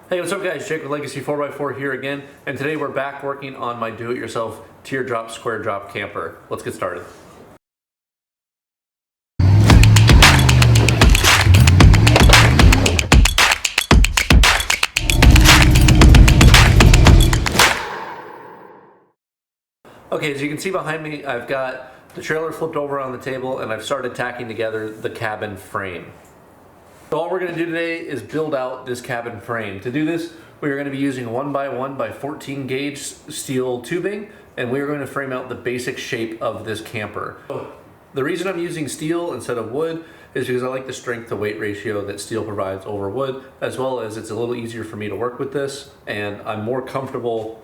Hey, what's up guys? Jake with Legacy 4x4 here again, and today we're back working on my do-it-yourself teardrop square drop camper. Let's get started. Okay, as you can see behind me, I've got the trailer flipped over on the table and I've started tacking together the cabin frame. So all we're going to do today is build out this cabin frame. To do this, we are going to be using 1x1 by 14 gauge steel tubing, and we are going to frame out the basic shape of this camper. So the reason I'm using steel instead of wood is because I like the strength to weight ratio that steel provides over wood, as well as it's a little easier for me to work with this, and I'm more comfortable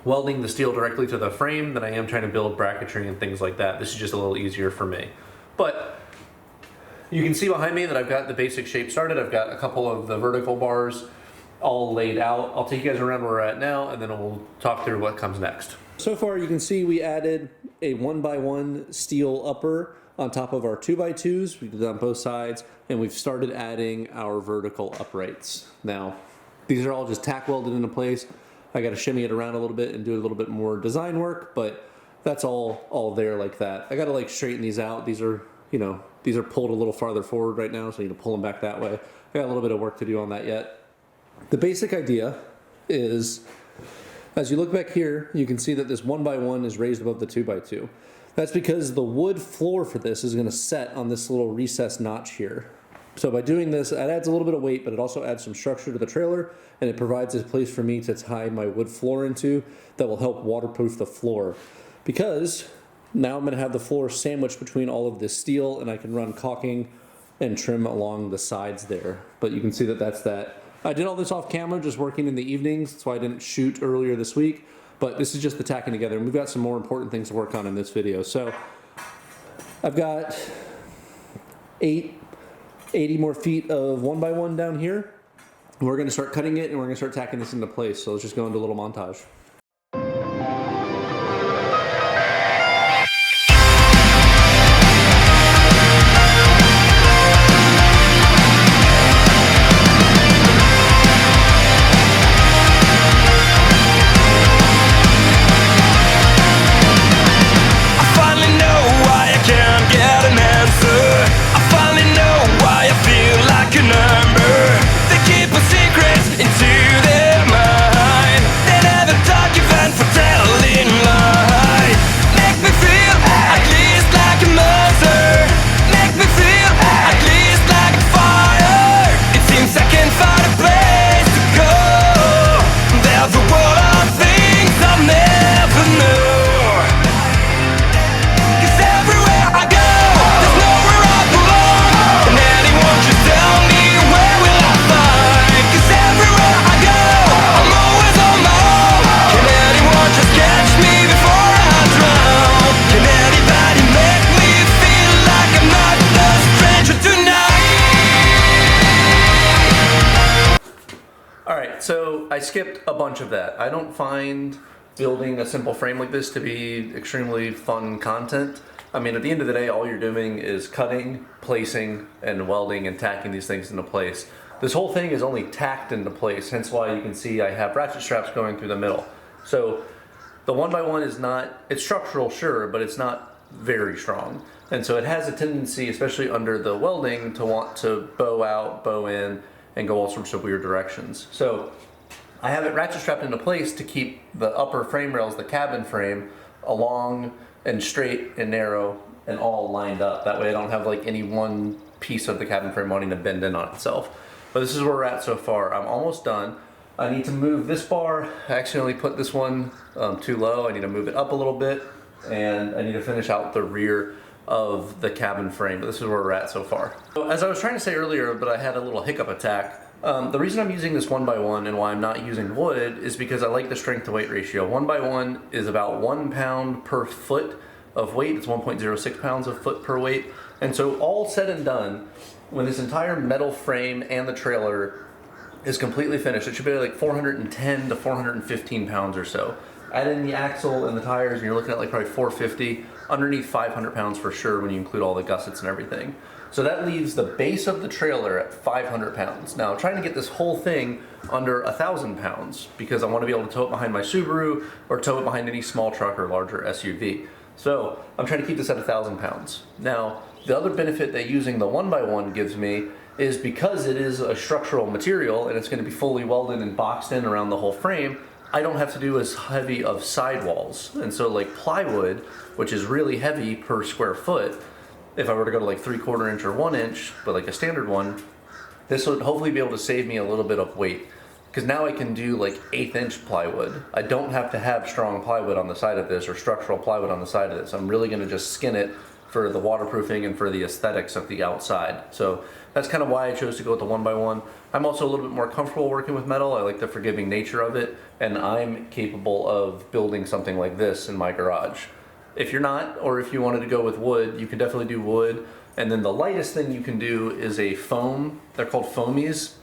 welding the steel directly to the frame than I am trying to build bracketry and things like that. This is just a little easier for me. But you can see behind me that I've got the basic shape started. I've got a couple of the vertical bars all laid out. I'll take you guys around where we're at now, and then we'll talk through what comes next. So far you can see we added a 1x1 steel upper on top of our 2x2s. We did it on both sides, and we've started adding our vertical uprights. Now, these are all just tack welded into place. I got to shimmy it around a little bit and do a little bit more design work, but that's all there like that. I got to like straighten these out. These are, these are pulled a little farther forward right now, so I need to pull them back that way. I got a little bit of work to do on that yet. The basic idea is, as you look back here, you can see that this 1x1 is raised above the 2x2. That's because the wood floor for this is going to set on this little recessed notch here. So by doing this, it adds a little bit of weight, but it also adds some structure to the trailer, and it provides a place for me to tie my wood floor into that will help waterproof the floor. Because now I'm going to have the floor sandwiched between all of this steel, and I can run caulking and trim along the sides there. But you can see that that's that. I did all this off camera, just working in the evenings. That's why I didn't shoot earlier this week. But this is just the tacking together, and we've got some more important things to work on in this video. So I've got 80 more feet of 1x1 down here. We're going to start cutting it, and we're going to start tacking this into place. So let's just go into a little montage. So I skipped a bunch of that. I don't find building a simple frame like this to be extremely fun content. I mean, at the end of the day, all you're doing is cutting, placing, and welding and tacking these things into place. This whole thing is only tacked into place, hence why you can see I have ratchet straps going through the middle. So the 1x1 is not, it's structural, sure, but it's not very strong. And so it has a tendency, especially under the welding, to want to bow out, bow in, and go all sorts of weird directions. So I have it ratchet strapped into place to keep the upper frame rails, the cabin frame, along and straight and narrow and all lined up. That way I don't have like any one piece of the cabin frame wanting to bend in on itself. But this is where we're at so far. I'm almost done. I need to move this bar. I accidentally put this one too low. I need to move it up a little bit, and I need to finish out the rear of the cabin frame, but this is where we're at so far. So as I was trying to say earlier, but I had a little hiccup attack, the reason I'm using this 1x1 and why I'm not using wood is because I like the strength to weight ratio. 1x1 is about 1 pound per foot of weight. It's 1.06 pounds of foot per weight. And so all said and done, when this entire metal frame and the trailer is completely finished, it should be like 410 to 415 pounds or so. Add in the axle and the tires, and you're looking at like probably 450, underneath 500 pounds for sure when you include all the gussets and everything. So that leaves the base of the trailer at 500 pounds. Now I'm trying to get this whole thing under 1,000 pounds because I want to be able to tow it behind my Subaru or tow it behind any small truck or larger SUV. So I'm trying to keep this at 1,000 pounds. Now, the other benefit that using the 1x1 gives me is because it is a structural material and it's going to be fully welded and boxed in around the whole frame, I don't have to do as heavy of sidewalls. And so like plywood, which is really heavy per square foot, if I were to go to like 3/4 inch or 1 inch, but like a standard one, this would hopefully be able to save me a little bit of weight. Because now I can do like 1/8 inch plywood. I don't have to have strong plywood on the side of this or structural plywood on the side of this. I'm really gonna just skin it for the waterproofing and for the aesthetics of the outside. So that's kind of why I chose to go with the 1x1. I'm also a little bit more comfortable working with metal. I like the forgiving nature of it, and I'm capable of building something like this in my garage. If you're not, or if you wanted to go with wood, you can definitely do wood. And then the lightest thing you can do is a foam. They're called foamies.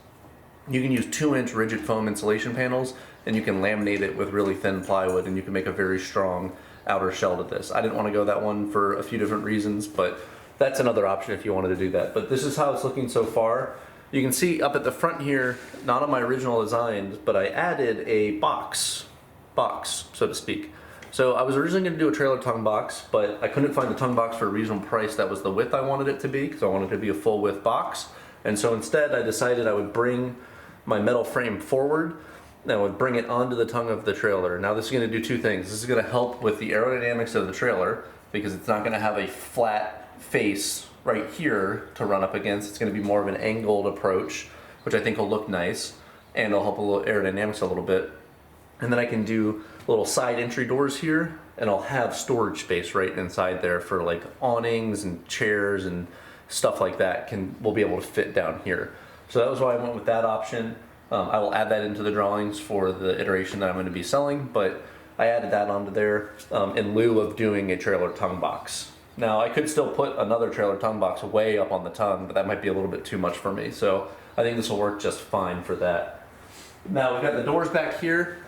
You can use 2-inch rigid foam insulation panels, and you can laminate it with really thin plywood, and you can make a very strong outer shell to this. I didn't want to go that one for a few different reasons, but that's another option if you wanted to do that. But this is how it's looking so far. You can see up at the front here, not on my original designs, but I added a box, so to speak. So I was originally going to do a trailer tongue box, but I couldn't find the tongue box for a reasonable price that was the width I wanted it to be, because I wanted it to be a full width box. And so instead I decided I would bring my metal frame forward and I would bring it onto the tongue of the trailer. Now this is going to do two things. This is going to help with the aerodynamics of the trailer because it's not going to have a flat face right here to run up against. It's going to be more of an angled approach, which I think will look nice, and it'll help a little aerodynamics a little bit. And then I can do little side entry doors here, and I'll have storage space right inside there for like awnings and chairs and stuff like that will be able to fit down here. So that was why I went with that option. I will add that into the drawings for the iteration that I'm going to be selling, but I added that onto there in lieu of doing a trailer tongue box. Now I could still put another trailer tongue box way up on the tongue, but that might be a little bit too much for me. So I think this will work just fine for that. Now we've got the doors back here.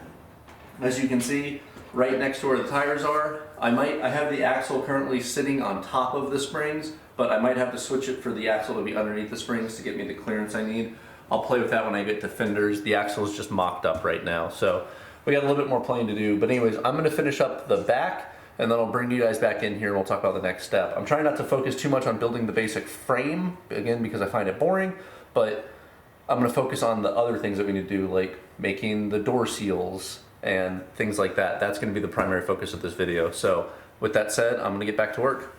As you can see, right next to where the tires are, I have the axle currently sitting on top of the springs, but I might have to switch it for the axle to be underneath the springs to get me the clearance I need. I'll play with that when I get to fenders. The axle is just mocked up right now, so we got a little bit more playing to do. But anyways, I'm going to finish up the back, and then I'll bring you guys back in here and we'll talk about the next step. I'm trying not to focus too much on building the basic frame, again, because I find it boring, but I'm going to focus on the other things that we need to do, like making the door seals and things like that. That's going to be the primary focus of this video. So with that said, I'm going to get back to work.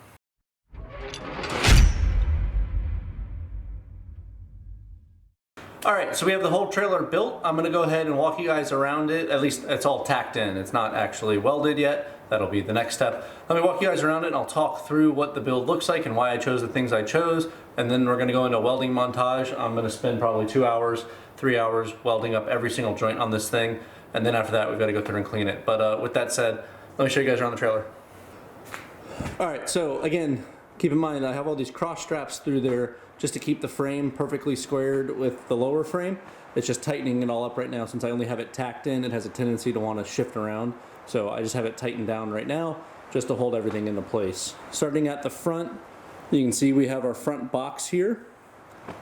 All right, so we have the whole trailer built. I'm gonna go ahead and walk you guys around it. At least it's all tacked in. It's not actually welded yet. That'll be the next step. Let me walk you guys around it and I'll talk through what the build looks like and why I chose the things I chose. And then we're gonna go into a welding montage. I'm gonna spend probably 2 hours, 3 hours welding up every single joint on this thing. And then after that, we've gotta go through and clean it. But with that said, let me show you guys around the trailer. All right, so again, keep in mind I have all these cross straps through there just to keep the frame perfectly squared with the lower frame. It's just tightening it all up right now. Since I only have it tacked in, it has a tendency to want to shift around. So I just have it tightened down right now just to hold everything into place. Starting at the front, you can see we have our front box here.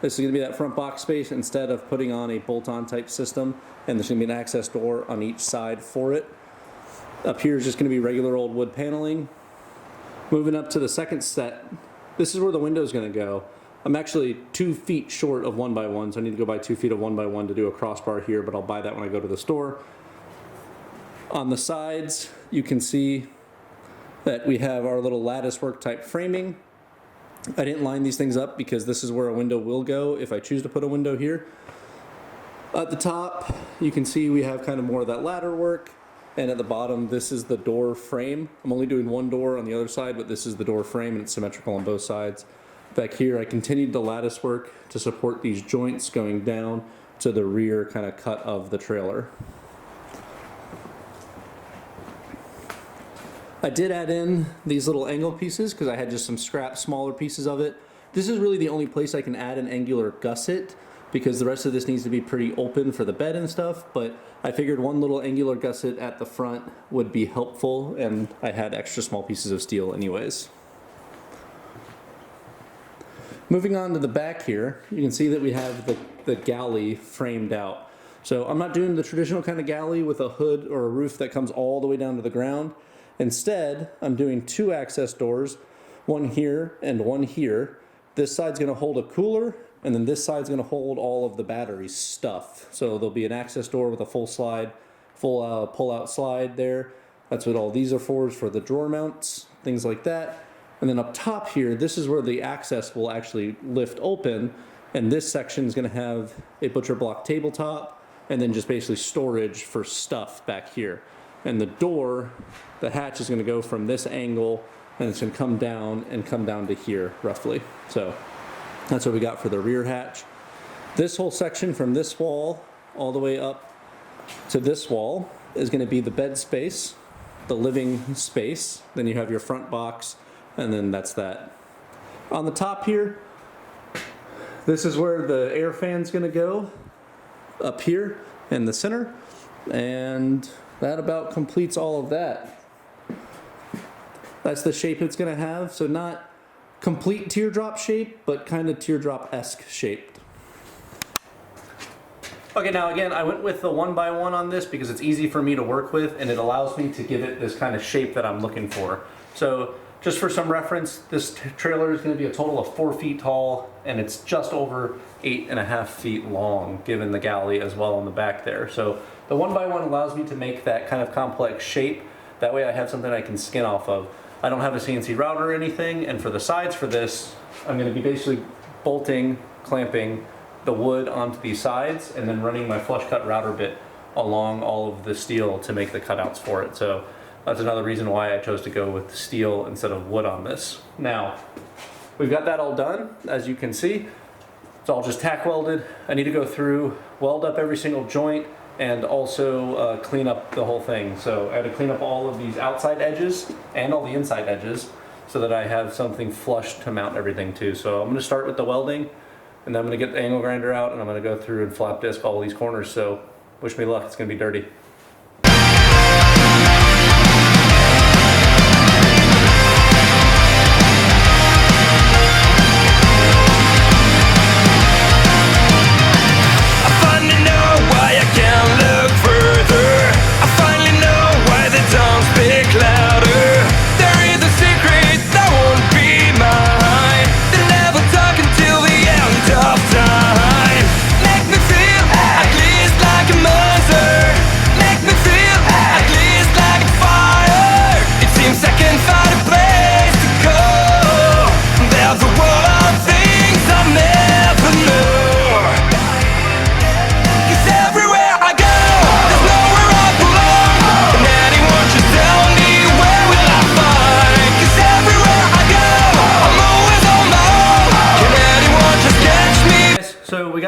This is going to be that front box space instead of putting on a bolt-on type system, and there's going to be an access door on each side for it. Up here is just going to be regular old wood paneling. Moving up to the second set, this is where the window is going to go. I'm actually 2 feet short of 1x1, so I need to go buy 2 feet of 1x1 to do a crossbar here, but I'll buy that when I go to the store. On the sides, you can see that we have our little lattice work type framing. I didn't line these things up because this is where a window will go if I choose to put a window here. At the top, you can see we have kind of more of that ladder work. And at the bottom, this is the door frame. I'm only doing one door on the other side, but this is the door frame and it's symmetrical on both sides. Back here, I continued the lattice work to support these joints going down to the rear kind of cut of the trailer. I did add in these little angle pieces because I had just some scrap, smaller pieces of it. This is really the only place I can add an angular gusset because the rest of this needs to be pretty open for the bed and stuff, but I figured one little angular gusset at the front would be helpful, and I had extra small pieces of steel anyways. Moving on to the back here, you can see that we have the galley framed out. So I'm not doing the traditional kind of galley with a hood or a roof that comes all the way down to the ground. Instead, I'm doing 2 access doors, one here and one here. This side's gonna hold a cooler, and then this side's gonna hold all of the battery stuff. So there'll be an access door with a full pull-out slide there. That's what all these are for the drawer mounts, things like that. And then up top here, this is where the access will actually lift open, and this section is gonna have a butcher block tabletop, and then just basically storage for stuff back here. And the door, the hatch is gonna go from this angle, and it's gonna come down to here, roughly. So that's what we got for the rear hatch. This whole section from this wall all the way up to this wall is gonna be the bed space, the living space. Then you have your front box, and then that's that. On the top here, this is where the air fan's gonna go, up here in the center, and that about completes all of that. That's the shape it's gonna have, so not complete teardrop shape, but kind of teardrop-esque shaped. Okay, now again, I went with the 1x1 on this because it's easy for me to work with, and it allows me to give it this kind of shape that I'm looking for. So just for some reference, this trailer is going to be a total of 4 feet tall, and it's just over 8.5 feet long, given the galley as well on the back there. So the 1x1 allows me to make that kind of complex shape. That way I have something I can skin off of. I don't have a CNC router or anything, and for the sides for this, I'm going to be basically bolting, clamping the wood onto these sides, and then running my flush cut router bit along all of the steel to make the cutouts for it. So that's another reason why I chose to go with steel instead of wood on this. Now, we've got that all done, as you can see. It's all just tack welded. I need to go through, weld up every single joint, and also clean up the whole thing. So I had to clean up all of these outside edges and all the inside edges so that I have something flush to mount everything to. So I'm gonna start with the welding, and then I'm gonna get the angle grinder out, and I'm gonna go through and flap disc all these corners. So wish me luck, it's gonna be dirty.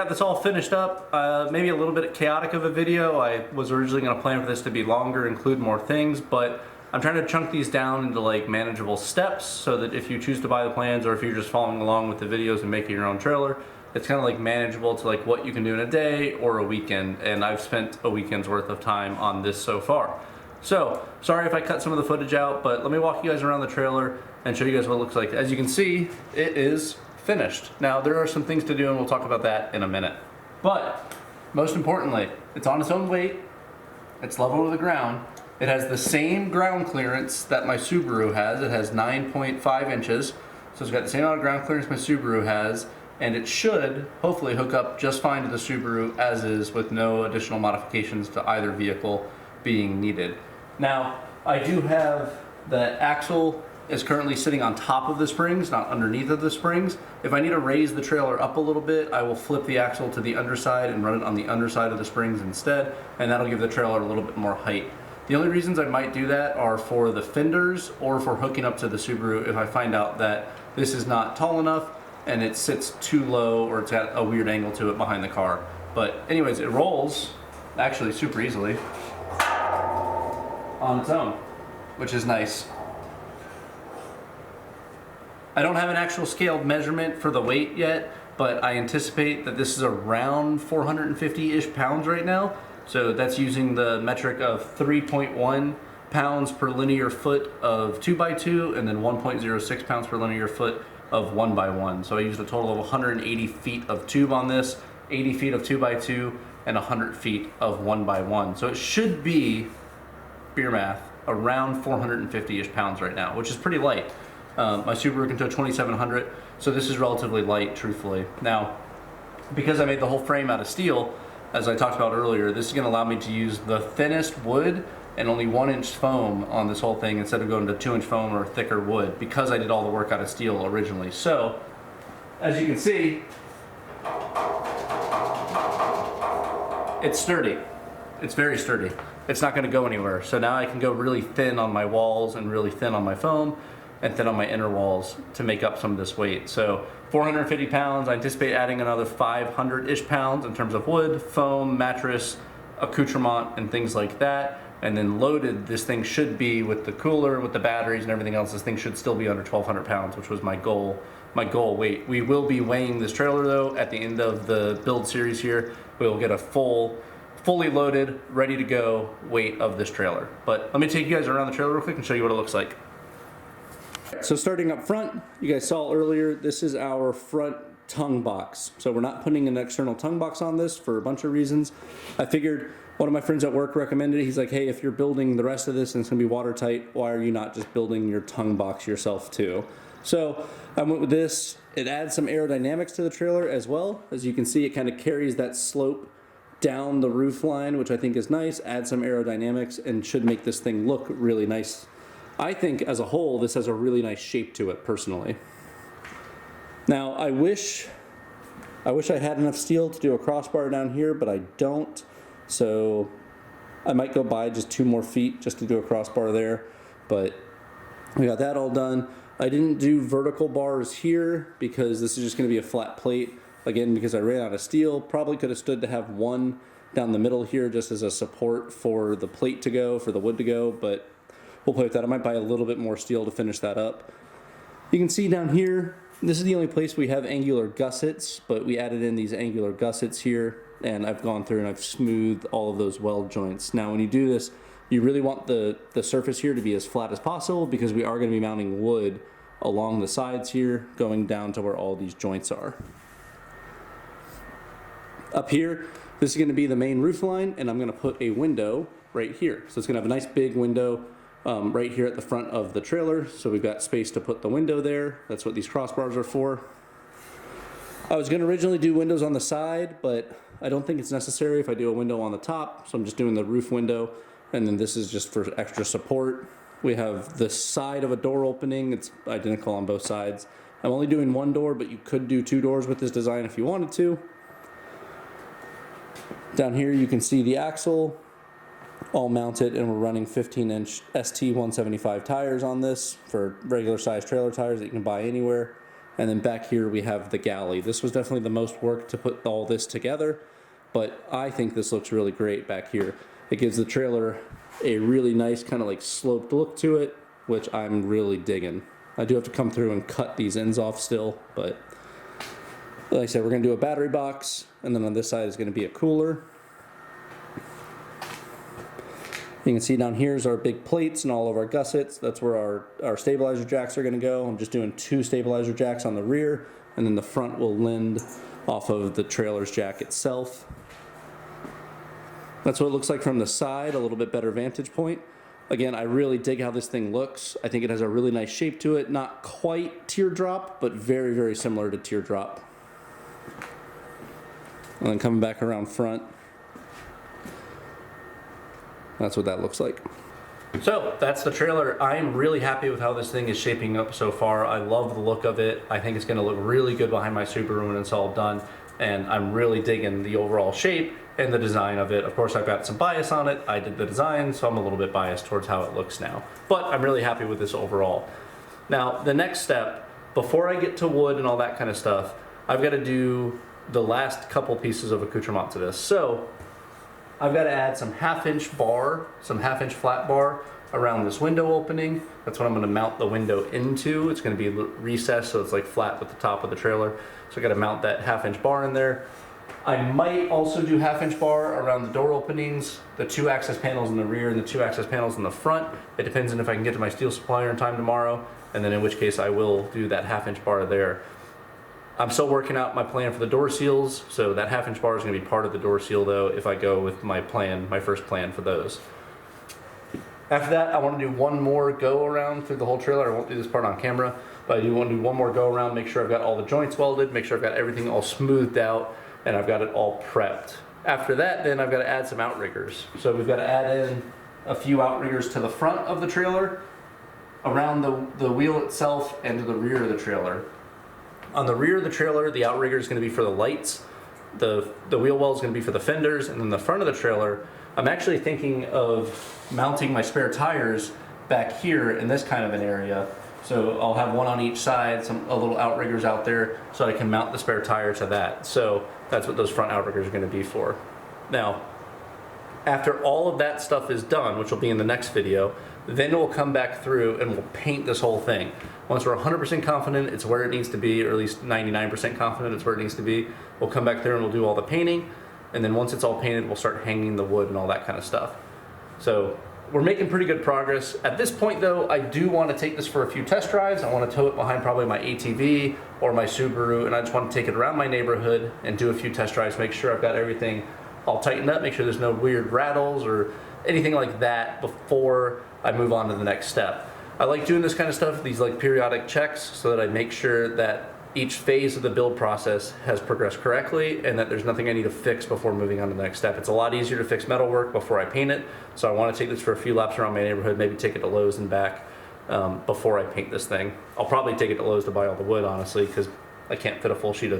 This all finished up. Maybe a little bit chaotic of a video. I was originally going to plan for this to be longer, include more things, but I'm trying to chunk these down into like manageable steps so that if you choose to buy the plans or if you're just following along with the videos and making your own trailer, it's kind of like manageable to like what you can do in a day or a weekend, and I've spent a weekend's worth of time on this so far. So, sorry if I cut some of the footage out, but let me walk you guys around the trailer and show you guys what it looks like. As you can see, it is finished. Now, there are some things to do, and we'll talk about that in a minute. But, most importantly, it's on its own weight, it's level with the ground, it has the same ground clearance that my Subaru has. It has 9.5 inches, so it's got the same amount of ground clearance my Subaru has, and it should hopefully hook up just fine to the Subaru as is, with no additional modifications to either vehicle being needed. Now, I do have the axle is currently sitting on top of the springs, not underneath of the springs. If I need to raise the trailer up a little bit, I will flip the axle to the underside and run it on the underside of the springs instead, and that'll give the trailer a little bit more height. The only reasons I might do that are for the fenders or for hooking up to the Subaru if I find out that this is not tall enough and it sits too low or it's got a weird angle to it behind the car. But anyways, it rolls actually super easily on its own, which is nice. I don't have an actual scaled measurement for the weight yet, but I anticipate that this is around 450-ish pounds right now. So that's using the metric of 3.1 pounds per linear foot of 2x2 and then 1.06 pounds per linear foot of 1x1. So I used a total of 180 feet of tube on this, 80 feet of 2x2, and 100 feet of 1x1. So it should be, beer math, around 450-ish pounds right now, which is pretty light. My Subaru can tow 2,700, so this is relatively light, truthfully. Now, because I made the whole frame out of steel, as I talked about earlier, this is going to allow me to use the thinnest wood and only 1-inch foam on this whole thing instead of going to 2-inch foam or thicker wood, because I did all the work out of steel originally. So, as you can see, it's sturdy. It's very sturdy. It's not going to go anywhere. So now I can go really thin on my walls and really thin on my foam and thin on my inner walls to make up some of this weight. So 450 pounds, I anticipate adding another 500-ish pounds in terms of wood, foam, mattress, accoutrement, and things like that. And then loaded, this thing should be, with the cooler, with the batteries and everything else, this thing should still be under 1,200 pounds, which was my goal weight. We will be weighing this trailer though at the end of the build series here. We will get a fully loaded, ready to go weight of this trailer. But let me take you guys around the trailer real quick and show you what it looks like. So starting up front, you guys saw earlier, this is our front tongue box. So we're not putting an external tongue box on this for a bunch of reasons. I figured, one of my friends at work recommended it. He's like, hey, if you're building the rest of this and it's gonna be watertight, why are you not just building your tongue box yourself too? So I went with this. It adds some aerodynamics to the trailer as well. As you can see, it kind of carries that slope down the roof line, which I think is nice, adds some aerodynamics, and should make this thing look really nice. I think as a whole, this has a really nice shape to it personally. Now, I wish I had enough steel to do a crossbar down here, but I don't. So I might go buy just 2 more feet just to do a crossbar there, but we got that all done. I didn't do vertical bars here because this is just going to be a flat plate. Again, because I ran out of steel, probably could have stood to have one down the middle here just as a support for the plate to go, for the wood to go, but we'll play with that. I might buy a little bit more steel to finish that up. You can see down here, this is the only place we have angular gussets, but we added in these angular gussets here, and I've gone through and I've smoothed all of those weld joints. Now when you do this, you really want the surface here to be as flat as possible because we are going to be mounting wood along the sides here, going down to where all these joints are. Up here, this is going to be the main roof line, and I'm going to put a window right here. So it's going to have a nice big window right here at the front of the trailer. So we've got space to put the window there. That's what these crossbars are for. I was going to originally do windows on the side, but I don't think it's necessary if I do a window on the top. So I'm just doing the roof window, and then this is just for extra support. We have the side of a door opening. It's identical on both sides. I'm only doing 1 door, but you could do 2 doors with this design if you wanted to. Down here you can see the axle all mounted, and we're running 15-inch ST175 tires on this for regular size trailer tires that you can buy anywhere. And then back here we have the galley. This was definitely the most work to put all this together, but I think this looks really great back here. It gives the trailer a really nice kind of like sloped look to it, which I'm really digging. I do have to come through and cut these ends off still, but like I said, we're going to do a battery box, and then on this side is going to be a cooler. You can see down here is our big plates and all of our gussets. That's where our stabilizer jacks are going to go. I'm just doing 2 stabilizer jacks on the rear, and then the front will lend off of the trailer's jack itself. That's what it looks like from the side, a little bit better vantage point. Again, I really dig how this thing looks. I think it has a really nice shape to it. Not quite teardrop, but very, very similar to teardrop. And then coming back around front, that's what that looks like. So that's the trailer. I'm really happy with how this thing is shaping up so far. I love the look of it. I think it's going to look really good behind my Subaru when it's all done, and I'm really digging the overall shape and the design of it. Of course, I've got some bias on it. I did the design, so I'm a little bit biased towards how it looks now, but I'm really happy with this overall. Now, the next step, before I get to wood and all that kind of stuff, I've got to do the last couple pieces of accoutrement to this. So I've got to add some 1/2-inch bar, some 1/2-inch flat bar around this window opening. That's what I'm going to mount the window into. It's going to be recessed so it's like flat with the top of the trailer. So I got to mount that 1/2-inch bar in there. I might also do 1/2 inch bar around the door openings, the 2 access panels in the rear and the 2 access panels in the front. It depends on if I can get to my steel supplier in time tomorrow, and then in which case I will do that 1/2 inch bar there. I'm still working out my plan for the door seals, so that 1/2 inch bar is going to be part of the door seal though if I go with my plan, my first plan for those. After that, I want to do one more go around through the whole trailer. I won't do this part on camera, but I do want to do one more go around, make sure I've got all the joints welded, make sure I've got everything all smoothed out, and I've got it all prepped. After that, then I've got to add some outriggers. So we've got to add in a few outriggers to the front of the trailer, around the wheel itself, and to the rear of the trailer. On the rear of the trailer, the outrigger is going to be for the lights, the wheel well is going to be for the fenders, and then the front of the trailer, I'm actually thinking of mounting my spare tires back here in this kind of an area. So I'll have one on each side, a little outriggers out there, so I can mount the spare tire to that. So that's what those front outriggers are going to be for. Now, after all of that stuff is done, which will be in the next video, then we'll come back through and we'll paint this whole thing. Once we're 100% confident it's where it needs to be, or at least 99% confident it's where it needs to be, we'll come back there and we'll do all the painting. And then once it's all painted, we'll start hanging the wood and all that kind of stuff. So we're making pretty good progress. At this point though, I do want to take this for a few test drives. I want to tow it behind probably my ATV or my Subaru, and I just want to take it around my neighborhood and do a few test drives, make sure I've got everything all tightened up, make sure there's no weird rattles or anything like that before I move on to the next step. I like doing this kind of stuff, these like periodic checks, so that I make sure that each phase of the build process has progressed correctly and that there's nothing I need to fix before moving on to the next step. It's a lot easier to fix metal work before I paint it, so I want to take this for a few laps around my neighborhood, maybe take it to Lowe's and back before I paint this thing. I'll probably take it to Lowe's to buy all the wood, honestly, because I can't fit a full sheet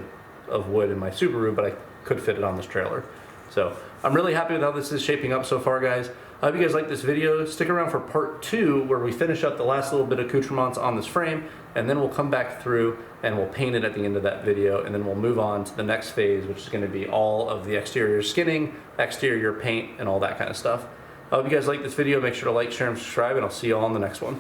of wood in my Subaru, but I could fit it on this trailer. So I'm really happy with how this is shaping up so far, guys. I hope you guys like this video. Stick around for part 2, where we finish up the last little bit of accoutrements on this frame, and then we'll come back through and we'll paint it at the end of that video, and then we'll move on to the next phase, which is going to be all of the exterior skinning, exterior paint, and all that kind of stuff. I hope you guys like this video. Make sure to like, share, and subscribe, and I'll see you all in the next one.